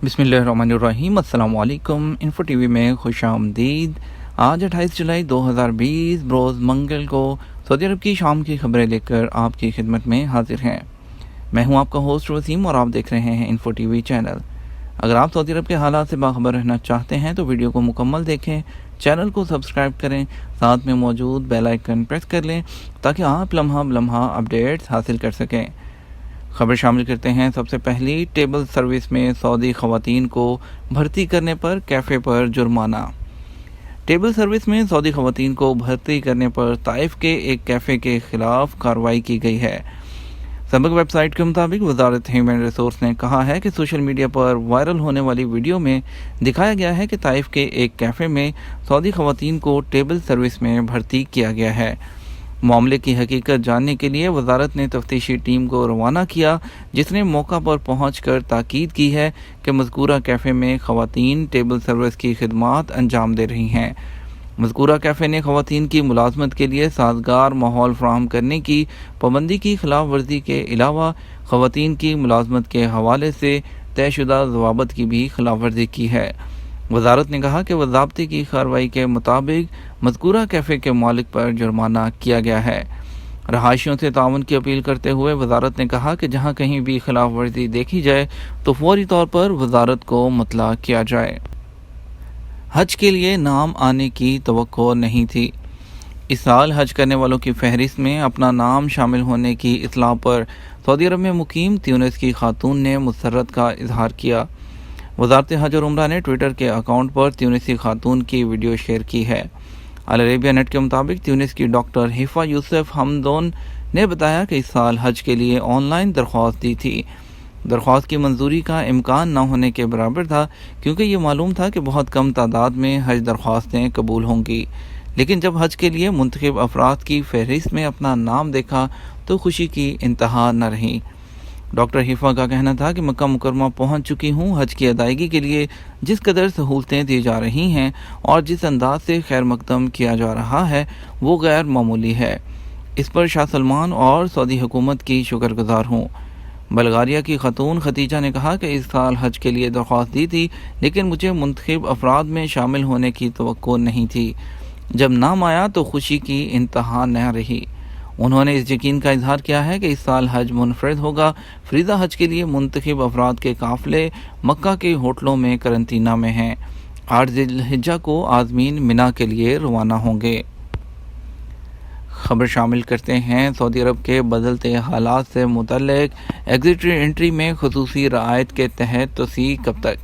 बिस्मिल्लाहिर्रहमानिर्रहीम। अस्सलाम वालेकुम। इन्फो टीवी में खुश आमदीद। आज 28 जुलाई 2020 रोज़ मंगल को सऊदी अरब की शाम की खबरें लेकर आपकी खिदमत में हाजिर हैं। मैं हूं आपका होस्ट वसीम और आप देख रहे हैं इन्फो टीवी चैनल। अगर आप सऊदी अरब के हालात से बाखबर रहना चाहते हैं तो वीडियो को मुकम्मल देखें, चैनल को सब्सक्राइब करें, साथ में मौजूद बेल आइकन प्रेस कर लें ताकि आप लम्हा लम्हा अपडेट्स हासिल कर सकें। खबर शामिल करते हैं। सबसे पहली, टेबल सर्विस में सऊदी खवातीन को भर्ती करने पर कैफ़े पर जुर्माना। टेबल सर्विस में सऊदी खवातीन को भर्ती करने पर ताइफ के एक कैफ़े के खिलाफ कार्रवाई की गई है। सबक वेबसाइट के मुताबिक वजारत ह्यूमन रिसोर्स ने कहा है कि सोशल मीडिया पर वायरल होने वाली वीडियो में दिखाया गया है कि ताइफ के एक कैफ़े में सऊदी खवातीन को टेबल सर्विस में भर्ती किया गया है। मामले की हकीकत जानने के लिए वजारत ने तफ्तीशी टीम को रवाना किया, जिसने मौका पर पहुंचकर ताकीद की है कि मज़कूरा कैफ़े में ख़वातीन टेबल सर्विस की खिदमात अंजाम दे रही हैं। मज़कूरा कैफ़े ने ख़वातीन की मुलाजमत के लिए साजगार माहौल फराहम करने की पाबंदी की खिलाफ वर्जी के अलावा ख़वातीन की मुलाजमत के हवाले से तयशुदा ज़वाबत की भी खिलाफ वर्जी की है। वजारत ने कहा कि ज़ाब्ते की कार्रवाई के मुताबिक मज़कूरा कैफ़े के मालिक पर जुर्माना किया गया है। रहायशियों से ताउन की अपील करते हुए वजारत ने कहा कि जहां कहीं भी खिलाफ वर्जी देखी जाए तो फौरी तौर पर वजारत को मुतला किया जाए। हज के लिए नाम आने की तवक्को नहीं थी। इस साल हज करने वालों की फहरिस्त में अपना नाम शामिल होने की इत्तला पर सऊदी अरब में मुकीम ट्यूनिस की खातून ने मुसर्रत का इजहार किया। वजारत हज और उम्रा ने ट्विटर के अकाउंट पर ट्यूनिसी खातून की वीडियो शेयर की है। अल अरेबिया नेट के मुताबिक ट्यूनिस की डॉक्टर हिफा यूसुफ हमदोन ने बताया कि इस साल हज के लिए ऑनलाइन दरख्वास्त दी थी। दरख्वास्त की मंजूरी का इम्कान न होने के बराबर था, क्योंकि ये मालूम था कि बहुत कम तादाद में हज दरख्वास्तें कबूल होंगी। लेकिन जब हज के लिए मुंतखब अफराद की फहरिस्त में अपना नाम देखा तो खुशी की इंतहा न रही। डॉक्टर हिफा का कहना था कि मक्का मुकरमा पहुंच चुकी हूं। हज की अदायगी के लिए जिस कदर सहूलतें दी जा रही हैं और जिस अंदाज से खैर मकदम किया जा रहा है वो गैर मामूली है। इस पर शाह सलमान और सऊदी हुकूमत की शुक्रगुजार हूँ। बल्गारिया की खतून खतीजा ने कहा कि इस साल हज के लिए दरख्वास्त दी थी, लेकिन मुझे मुंतखब अफराद में शामिल होने की तवक्को नहीं थी। जब नाम आया तो खुशी की इंतहा न रही। उन्होंने इस यकीन का इजहार किया है कि इस साल हज मुनफरद होगा। फरीदा हज के लिए मुंतखब अफराद के काफिले मक्का के होटलों में करंतना में हैं। 8 ज़िलहिज्जा को आज़मीन मिना के लिए रवाना होंगे। खबर शामिल करते हैं। सऊदी अरब के बदलते हालात से मुतल्लिक एग्जिट एंट्री में खुसूसी रियायत के तहत तोसी कब तक।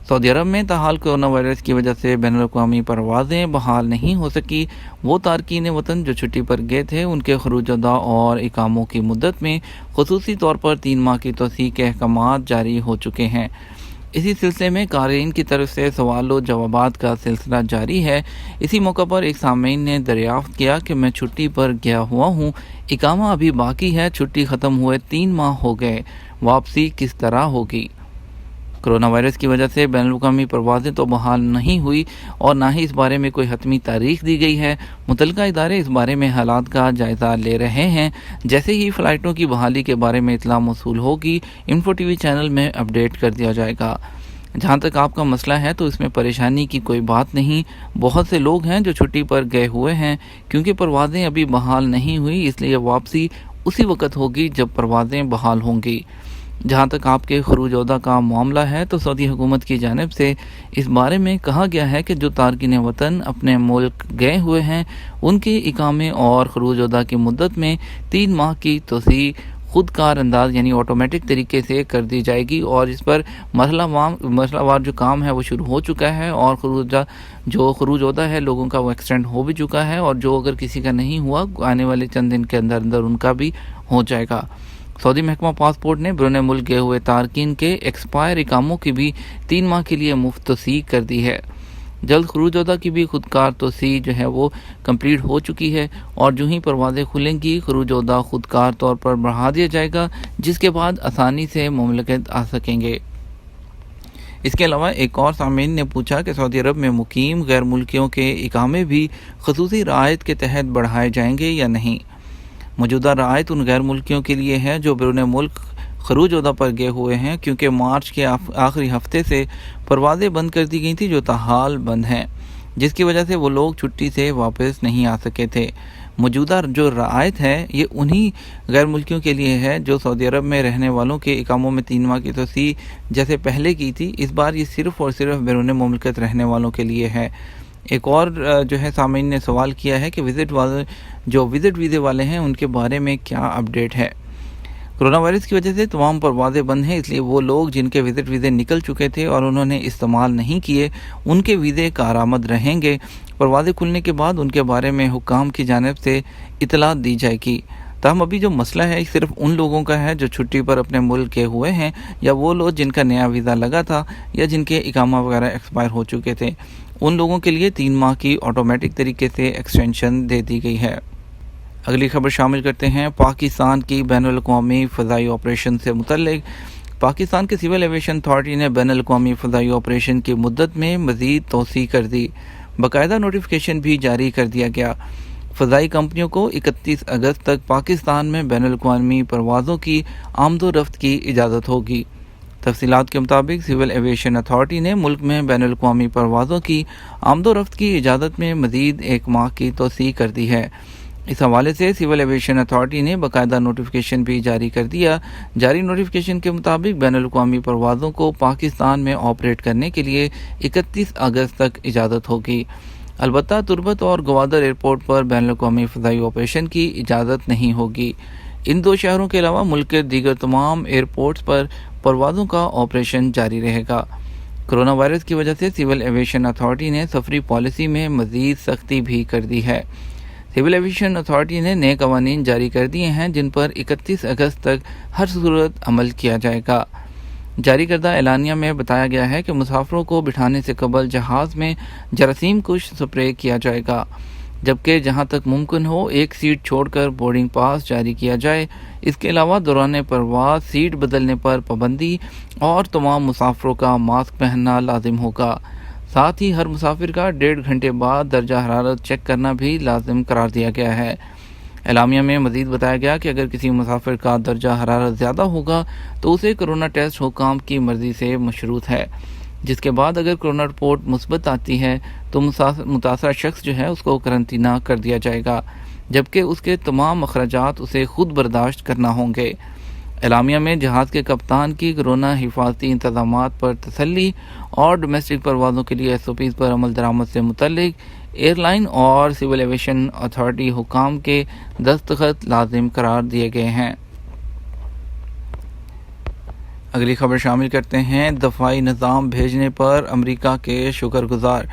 सऊदी अरब में ताहाल कोरोना वायरस की वजह से बैनुल-अक़वामी परवाज़ें बहाल नहीं हो सकी। वो तारकीन वतन जो छुट्टी पर गए थे उनके खरूज-ओ-दा और इकामों की मुद्दत में खुसूसी तौर पर 3 माह की तोसी के अहकामात जारी हो चुके हैं। इसी सिलसिले में क़ारीन की तरफ से सवाल व जवाबात का सिलसिला जारी है। इसी मौका पर एक सामीन ने दरियाफ्त किया कि मैं छुट्टी पर गया हुआ हूँ, इकामा अभी बाकी है, छुट्टी ख़त्म हुए 3 माह हो गए, वापसी किस तरह होगी। कोरोना वायरस की वजह से बैनुल-अक़वामी परवाज़ें तो बहाल नहीं हुई और ना ही इस बारे में कोई हतमी तारीख दी गई है। मुतल्लिका इदारे इस बारे में हालात का जायज़ा ले रहे हैं। जैसे ही फ़्लाइटों की बहाली के बारे में इत्तला मौसूल होगी, इन्फो टीवी चैनल में अपडेट कर दिया जाएगा। जहाँ तक आपका मसला है तो इसमें परेशानी की कोई बात नहीं। बहुत से लोग हैं जो छुट्टी पर गए हुए हैं, क्योंकि परवाज़ें अभी बहाल नहीं हुई, इसलिए वापसी उसी वक्त होगी जब परवाज़ें बहाल होंगी। जहाँ तक आपके खरूज-ओ-दा का मामला है तो सऊदी हुकूमत की जानिब से इस बारे में कहा गया है कि जो तारकीन वतन अपने मुल्क गए हुए हैं उनके इकामे और खरूज-ओ-दा की मुद्दत में 3 माह की तोसी खुदकार अंदाज यानी ऑटोमेटिक तरीके से कर दी जाएगी और इस पर मरहलावार जो काम है वो शुरू हो चुका है और खरूज-ओ-दा है लोगों का वो एक्सटेंड हो भी चुका है और जो अगर किसी का नहीं हुआ आने वाले चंद दिन के अंदर अंदर उनका भी हो जाएगा। सऊदी महकमा पासपोर्ट ने बैरून मुल्क गए हुए तारकीन के एक्सपायर इकामों की भी 3 माह के लिए मुफ्त तोसी कर दी है। जल्द खरूज-ओ-दा की भी खुदकार तोसी जो है वो कंप्लीट हो चुकी है और जो ही परवाज़ें खुलेंगी खरूज-ओ-दा खुदकार तौर पर बढ़ा दिया जाएगा, जिसके बाद आसानी से मुमलकत आ सकेंगे। इसके अलावा एक और सामीन ने पूछा कि सऊदी अरब में मुकीम गैर मुल्कियों के इकामे भी खसूसी रियायत के तहत बढ़ाए जाएंगे या नहीं। मौजूदा रियायत उन गैर मुल्कियों के लिए है जो बैरून मुल्क خروج عہدہ پر گئے ہوئے ہیں، کیونکہ مارچ کے آخری ہفتے سے پروازیں بند کر دی گئی تھیں جو تاحال بند ہیں، جس کی وجہ سے وہ لوگ چھٹی سے واپس نہیں آ سکے تھے۔ موجودہ جو رعایت ہے یہ انہی غیر ملکیوں کے لیے ہے جو سعودی عرب میں رہنے والوں کے اقاموں میں 3 ماہ کی توسیع جیسے پہلے کی تھی، اس بار یہ صرف اور صرف بیرون مملکت رہنے والوں کے لیے ہے۔ ایک اور جو ہے سامعین نے سوال کیا ہے کہ وزٹ ویزے والے ہیں ان کے بارے میں کیا اپڈیٹ ہے۔ کرونا وائرس کی وجہ سے تمام پروازیں بند ہیں، اس لیے وہ لوگ جن کے وزٹ ویزے نکل چکے تھے اور انہوں نے استعمال نہیں کیے ان کے ویزے کارآمد رہیں گے۔ پروازیں کھلنے کے بعد ان کے بارے میں حکام کی جانب سے اطلاع دی جائے گی۔ تاہم ابھی جو مسئلہ ہے صرف ان لوگوں کا ہے جو چھٹی پر اپنے ملک گئے ہوئے ہیں، یا وہ لوگ جن کا نیا ویزا لگا تھا یا جن کے اقامہ وغیرہ ایکسپائر ہو چکے تھے، ان لوگوں کے لیے 3 ماہ کی آٹومیٹک طریقے سے ایکسٹینشن دے دی گئی ہے۔ اگلی خبر شامل کرتے ہیں پاکستان کی بین الاقوامی فضائی آپریشن سے متعلق۔ پاکستان کے سول ایویشن اتھارٹی نے بین الاقوامی فضائی آپریشن کی مدت میں مزید توسیع کر دی، باقاعدہ نوٹیفیکیشن بھی جاری کر دیا گیا۔ فضائی کمپنیوں کو 31 اگست تک پاکستان میں بین الاقوامی پروازوں کی آمد و رفت کی اجازت ہوگی۔ تفصیلات کے مطابق سول ایویشن اتھارٹی نے ملک میں بین الاقوامی پروازوں کی آمد و رفت کی اجازت میں مزید 1 ماہ کی توسیع کر دی ہے۔ اس حوالے سے سول ایویشن اتھارٹی نے باقاعدہ نوٹیفیکیشن بھی جاری کر دیا۔ جاری نوٹیفیکیشن کے مطابق بین الاقوامی پروازوں کو پاکستان میں آپریٹ کرنے کے لیے 31 اگست تک اجازت ہوگی۔ البتہ تربت اور گوادر ایئرپورٹ پر بین الاقوامی فضائی آپریشن کی اجازت نہیں ہوگی۔ ان 2 شہروں کے علاوہ ملک کے دیگر تمام ایئرپورٹس پر پروازوں کا آپریشن جاری رہے گا۔ کرونا وائرس کی وجہ سے سول ایویشن اتھارٹی نے سفری پالیسی میں مزید سختی بھی کر دی ہے۔ سول ایویشن اتھارٹی نے نئے قوانین جاری کر دیے ہیں جن پر 31 اگست تک ہر صورت عمل کیا جائے گا۔ جاری کردہ اعلامیہ میں بتایا گیا ہے کہ مسافروں کو بٹھانے سے قبل جہاز میں جراثیم کش سپرے کیا جائے گا، جبکہ جہاں تک ممکن ہو ایک سیٹ چھوڑ کر بورڈنگ پاس جاری کیا جائے۔ اس کے علاوہ دوران پرواز سیٹ بدلنے پر پابندی اور تمام مسافروں کا ماسک پہننا لازم ہوگا۔ ساتھ ہی ہر مسافر کا 1.5 گھنٹے بعد درجہ حرارت چیک کرنا بھی لازم قرار دیا گیا ہے۔ اعلامیہ میں مزید بتایا گیا کہ اگر کسی مسافر کا درجہ حرارت زیادہ ہوگا تو اسے کرونا ٹیسٹ حکام کی مرضی سے مشروط ہے، جس کے بعد اگر کرونا رپورٹ مثبت آتی ہے تو متاثرہ شخص جو ہے اس کو قرنطینہ کر دیا جائے گا، جبکہ اس کے تمام اخراجات اسے خود برداشت کرنا ہوں گے۔ اعلامیہ میں جہاز کے کپتان کی کرونا حفاظتی انتظامات پر تسلی اور ڈومیسٹک پروازوں کے لیے SOPs پر عمل درآمد سے متعلق ایئر لائن اور سول ایویشن اتھارٹی حکام کے دستخط لازم قرار دیے گئے ہیں۔ اگلی خبر شامل کرتے ہیں دفاعی نظام بھیجنے پر امریکہ کے شکر گزار۔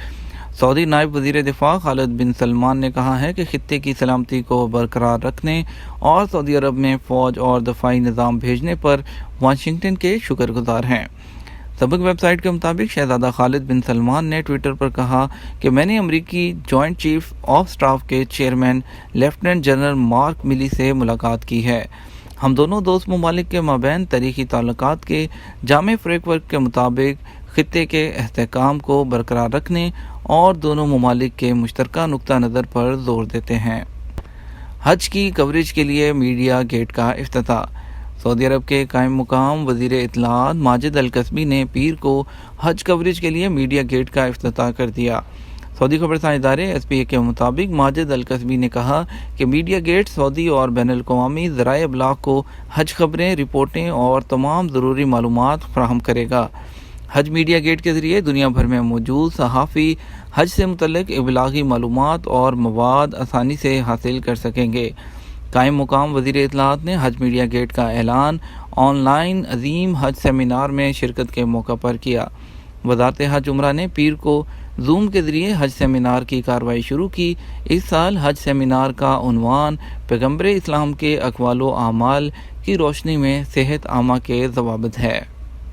سعودی نائب وزیر دفاع خالد بن سلمان نے کہا ہے کہ خطے کی سلامتی کو برقرار رکھنے اور سعودی عرب میں فوج اور دفاعی نظام بھیجنے پر واشنگٹن کے شکر گزار ہیں۔ سابق ویب سائٹ کے مطابق شہزادہ خالد بن سلمان نے ٹویٹر پر کہا کہ میں نے امریکی جوائنٹ چیف آف سٹاف کے چیئرمین لیفٹیننٹ جنرل مارک ملی سے ملاقات کی ہے۔ ہم دونوں دوست ممالک کے مابین تاریخی تعلقات کے جامع فریم ورک کے مطابق خطے کے استحکام کو برقرار رکھنے اور دونوں ممالک کے مشترکہ نقطہ نظر پر زور دیتے ہیں۔ حج کی کوریج کے لیے میڈیا گیٹ کا افتتاح۔ سعودی عرب کے قائم مقام وزیر اطلاعات ماجد الکسبی نے پیر کو حج کوریج کے لیے میڈیا گیٹ کا افتتاح کر دیا۔ سعودی خبرساں ادارے SPA کے مطابق ماجد الکسبی نے کہا کہ میڈیا گیٹ سعودی اور بین الاقوامی ذرائع ابلاغ کو حج خبریں، رپورٹیں اور تمام ضروری معلومات فراہم کرے گا۔ حج میڈیا گیٹ کے ذریعے دنیا بھر میں موجود صحافی حج سے متعلق ابلاغی معلومات اور مواد آسانی سے حاصل کر سکیں گے۔ قائم مقام وزیر اطلاعات نے حج میڈیا گیٹ کا اعلان on line Azeem Hajj seminar میں شرکت کے موقع پر کیا۔ وزارت حج عمرہ نے پیر کو زوم کے ذریعے حج سیمینار کی کارروائی شروع کی۔ اس سال حج سیمینار کا عنوان پیغمبر اسلام کے اقوال و اعمال کی روشنی میں صحت عامہ کے ضوابط ہے۔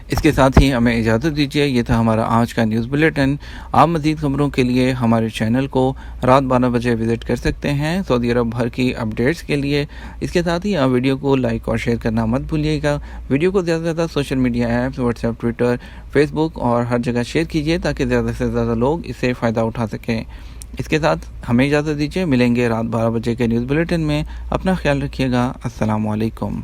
اس کے ساتھ ہی ہمیں اجازت دیجیے، یہ تھا ہمارا آج کا نیوز بلیٹن۔ آپ مزید خبروں کے لیے ہمارے چینل کو رات 12 بجے وزٹ کر سکتے ہیں سعودی عرب بھر کی اپڈیٹس کے لیے۔ اس کے ساتھ ہی آپ ویڈیو کو لائک اور شیئر کرنا مت بھولیے گا۔ ویڈیو کو زیادہ سے زیادہ social media apps WhatsApp, Twitter, Facebook اور ہر جگہ شیئر کیجیے تاکہ زیادہ سے زیادہ لوگ اس سے فائدہ اٹھا سکیں۔ اس کے ساتھ ہمیں اجازت دیجیے، ملیں گے رات 12 بجے کے نیوز بلیٹن میں۔ اپنا خیال رکھیے گا۔ السلام علیکم۔